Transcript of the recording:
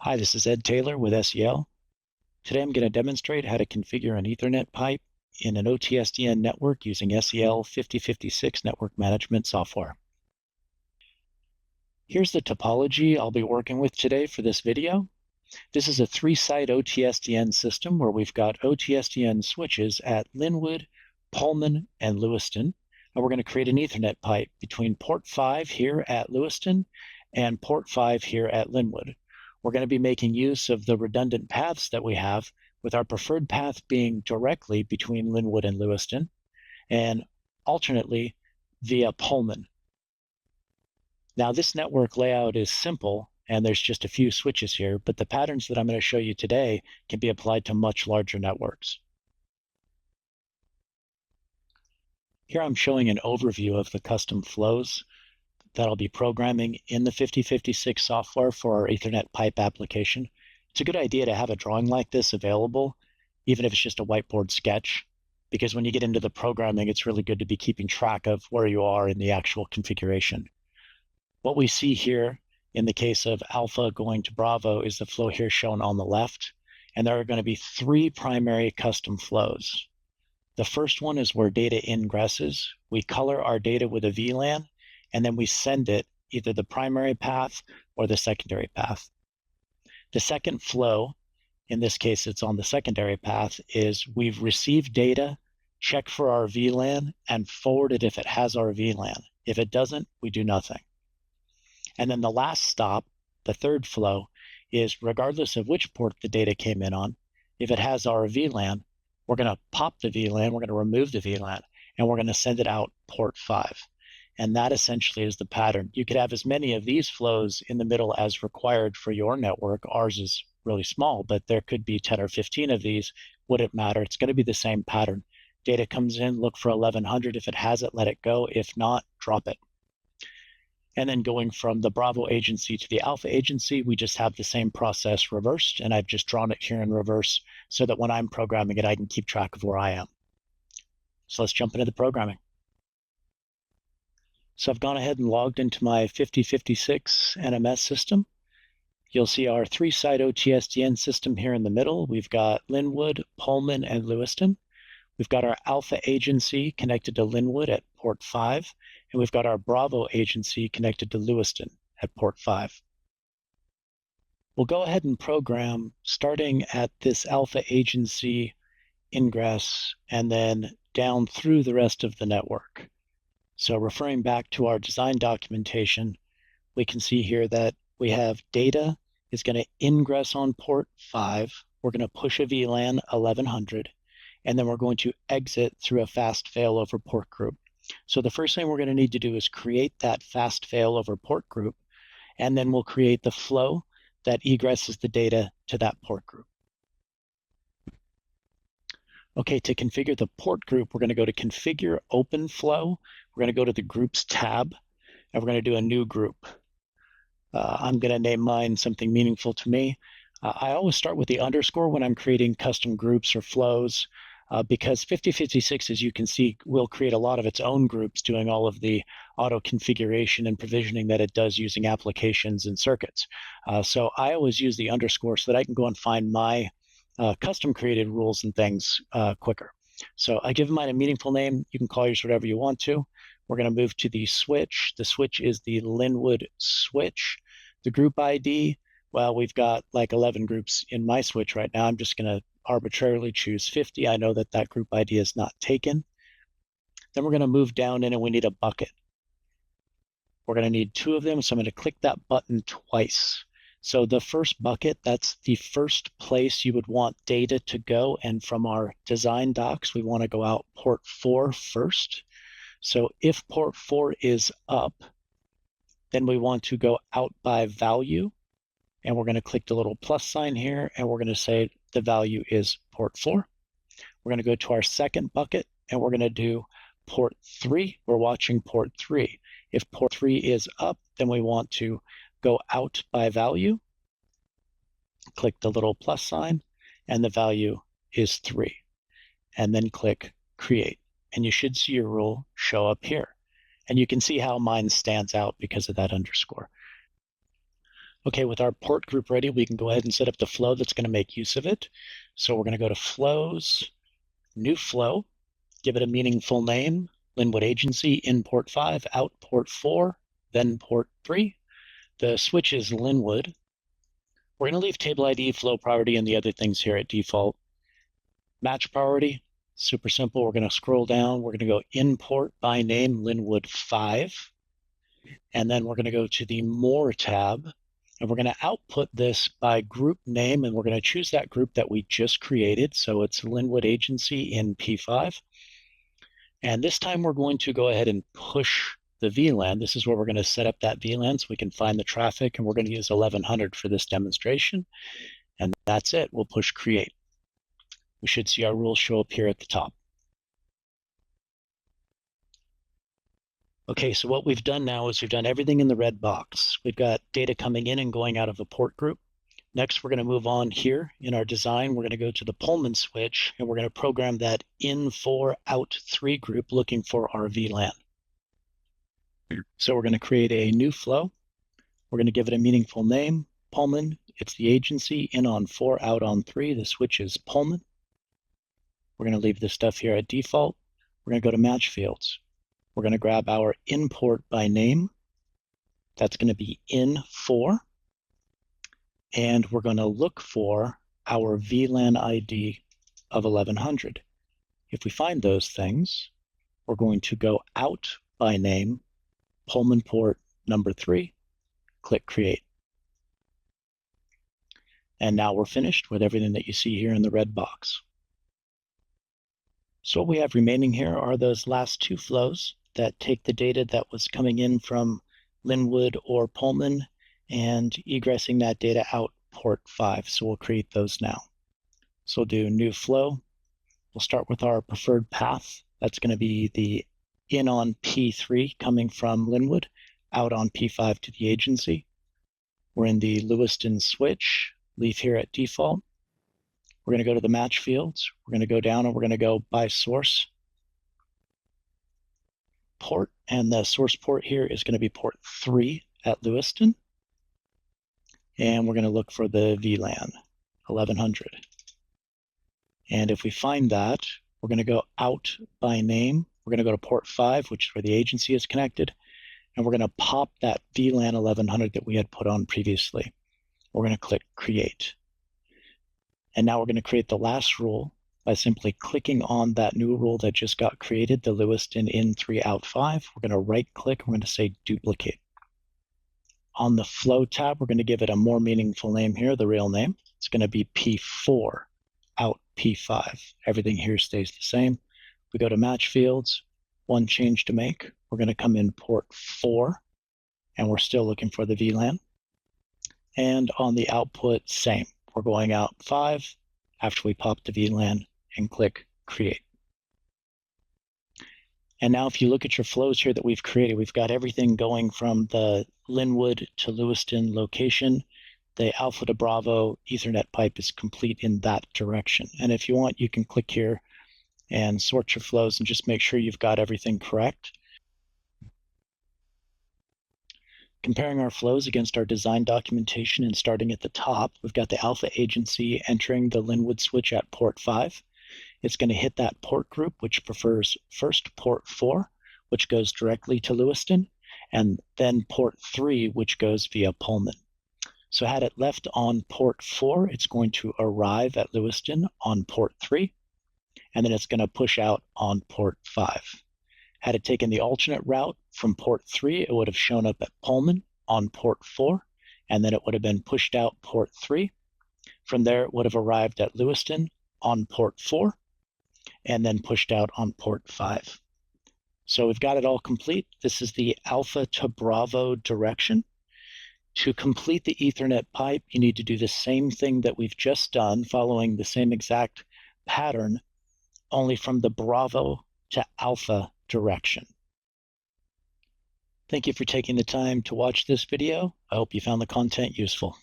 Hi, this is Ed Taylor with SEL. Today I'm going to demonstrate how to configure an Ethernet pipe in an OT-SDN network using SEL-5056 Network Management software. Here's the topology I'll be working with today for this video. This is a 3-site OT-SDN system where we've got OT-SDN switches at Linwood, Pullman, and Lewiston. And we're going to create an Ethernet pipe between port 5 here at Lewiston and port 5 here at Linwood. We're going to be making use of the redundant paths that we have, with our preferred path being directly between Linwood and Lewiston, and alternately via Pullman. Now, this network layout is simple, and there's just a few switches here, but the patterns that I'm going to show you today can be applied to much larger networks. Here I'm showing an overview of the custom flows that I'll be programming in the 5056 software for our Ethernet pipe application. It's a good idea to have a drawing like this available, even if it's just a whiteboard sketch, because when you get into the programming, it's really good to be keeping track of where you are in the actual configuration. What we see here in the case of alpha going to Bravo is the flow here shown on the left, and there are going to be 3 primary custom flows. The first one is where data ingresses. We color our data with a VLAN, and then we send it either the primary path or the secondary path. The second flow, in this case it's on the secondary path, is we've received data, check for our VLAN, and forward it if it has our VLAN. If it doesn't, we do nothing. And then the last stop, the third flow, is regardless of which port the data came in on, if it has our VLAN, we're going to pop the VLAN, we're going to remove the VLAN, and we're going to send it out port 5. And that essentially is the pattern. You could have as many of these flows in the middle as required for your network. Ours is really small, but there could be 10 or 15 of these. Wouldn't matter. It's going to be the same pattern. Data comes in, look for 1100. If it has it, let it go. If not, drop it. And then going from the Bravo agency to the Alpha agency, we just have the same process reversed. And I've just drawn it here in reverse so that when I'm programming it, I can keep track of where I am. So let's jump into the programming. So I've gone ahead and logged into my 5056 NMS system. You'll see our 3-site OT-SDN system here in the middle. We've got Linwood, Pullman, and Lewiston. We've got our Alpha agency connected to Linwood at port 5, and we've got our Bravo agency connected to Lewiston at port 5. We'll go ahead and program starting at this Alpha agency ingress and then down through the rest of the network. So referring back to our design documentation, we can see here that we have data is going to ingress on port 5. We're going to push a VLAN 1100, and then we're going to exit through a fast failover port group. So the first thing we're going to need to do is create that fast failover port group, and then we'll create the flow that egresses the data to that port group. Okay, to configure the port group, we're going to go to Configure Open Flow. We're going to go to the Groups tab, and we're going to do a new group. I'm going to name mine something meaningful to me. I always start with the underscore when I'm creating custom groups or flows, because 5056, as you can see, will create a lot of its own groups doing all of the auto configuration and provisioning that it does using applications and circuits. So I always use the underscore so that I can go and find my custom created rules and things quicker. So I give mine a meaningful name. You can call yours whatever you want to. We're going to move to the switch. The switch is the Linwood switch. The group ID, well, we've got like 11 groups in my switch right now. I'm just going to arbitrarily choose 50. I know that that group ID is not taken. Then we're going to move down in and we need a bucket. We're going to need 2 of them, so I'm going to click that button twice. So the first bucket, that's the first place you would want data to go. And from our design docs, we want to go out port 4 first. So if port 4 is up, then we want to go out by value. And we're going to click the little plus sign here, and we're going to say the value is port 4. We're going to go to our second bucket, and we're going to do port 3. We're watching port 3. If port 3 is up, then we want to go out by value, click the little plus sign, and the value is 3. And then click Create. And you should see your rule show up here. And you can see how mine stands out because of that underscore. Okay, with our port group ready, we can go ahead and set up the flow that's going to make use of it. So we're going to go to Flows, New Flow, give it a meaningful name, Linwood Agency, in port 5, out port 4, then port 3. The switch is Linwood. We're going to leave table ID, flow priority, and the other things here at default. Match priority, super simple. We're going to scroll down. We're going to go import by name, Linwood 5. And then we're going to go to the More tab. And we're going to output this by group name, and we're going to choose that group that we just created. So it's Linwood Agency in P5. And this time we're going to go ahead and push the VLAN. This is where we're going to set up that VLAN so we can find the traffic, and we're going to use 1100 for this demonstration. And that's it. We'll push create. We should see our rules show up here at the top. Okay, so what we've done now is we've done everything in the red box. We've got data coming in and going out of a port group. Next, we're going to move on here in our design. We're going to go to the Pullman switch, and we're going to program that in 4, out 3 group looking for our VLAN. So we're going to create a new flow. We're going to give it a meaningful name, Pullman. It's the agency, in on 4, out on 3. The switch is Pullman. We're going to leave this stuff here at default. We're going to go to match fields. We're going to grab our import by name. That's going to be in 4. And we're going to look for our VLAN ID of 1100. If we find those things, we're going to go out by name, Pullman port number 3, click create. And now we're finished with everything that you see here in the red box. So what we have remaining here are those last 2 flows that take the data that was coming in from Linwood or Pullman and egressing that data out port 5. So we'll create those now. So we'll do new flow. We'll start with our preferred path. That's going to be the in on P3 coming from Linwood, out on P5 to the agency. We're in the Lewiston switch, leave here at default. We're going to go to the match fields. We're going to go down and we're going to go by source port, and the source port here is going to be port 3 at Lewiston. And we're going to look for the VLAN, 1100. And if we find that, we're going to go out by name. We're going to go to port 5, which is where the agency is connected. And we're going to pop that VLAN 1100 that we had put on previously. We're going to click create. And now we're going to create the last rule by simply clicking on that new rule that just got created, the Lewiston in 3, out 5. We're going to right click. We're going to say duplicate. On the flow tab, we're going to give it a more meaningful name here, the real name. It's going to be P4, out P5. Everything here stays the same. We go to match fields, one change to make. We're going to come in port 4, and we're still looking for the VLAN. And on the output, same. We're going out 5 after we pop the VLAN and click create. And now if you look at your flows here that we've created, we've got everything going from the Linwood to Lewiston location. The Alpha to Bravo Ethernet pipe is complete in that direction. And if you want, you can click here and sort your flows and just make sure you've got everything correct. Comparing our flows against our design documentation and starting at the top, we've got the Alpha agency entering the Linwood switch at port 5. It's going to hit that port group, which prefers first port 4, which goes directly to Lewiston, and then port 3, which goes via Pullman. So had it left on port 4, it's going to arrive at Lewiston on port 3, and then it's going to push out on port 5. Had it taken the alternate route from port 3, it would have shown up at Pullman on port 4, and then it would have been pushed out port 3. From there, it would have arrived at Lewiston on port 4, and then pushed out on port 5. So we've got it all complete. This is the Alpha to Bravo direction. To complete the Ethernet pipe, you need to do the same thing that we've just done, following the same exact pattern, only from the Bravo to Alpha direction. Thank you for taking the time to watch this video. I hope you found the content useful.